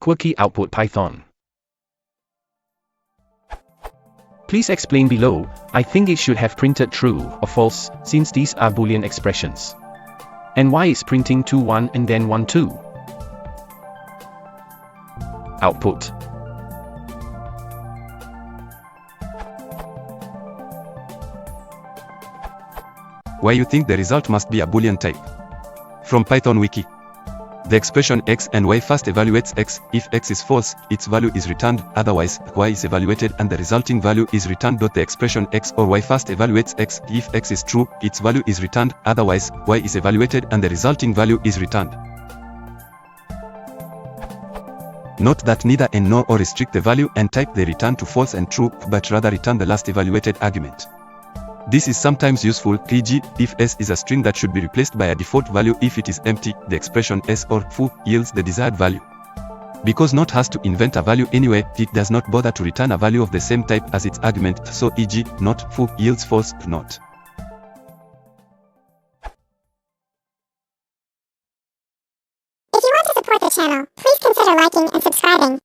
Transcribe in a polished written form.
Quirky output Python. Please explain below. I think it should have printed true or false, since these are Boolean expressions. And why is printing 2 1 and then 1 2? Output. Why you think the result must be a Boolean type? From Python Wiki. The expression x and y first evaluates x. If x is false, its value is returned, otherwise, y is evaluated and the resulting value is returned. The expression x or y first evaluates x. If x is true, its value is returned, otherwise, y is evaluated and the resulting value is returned. Note that neither and nor or restrict the value and type they return to false and true, but rather return the last evaluated argument. This is sometimes useful, e.g., if s is a string that should be replaced by a default value. If it is empty, the expression s or foo yields the desired value. Because not has to invent a value anyway, it does not bother to return a value of the same type as its argument, so e.g., not foo yields false, not. If you want to support the channel, please consider liking and subscribing.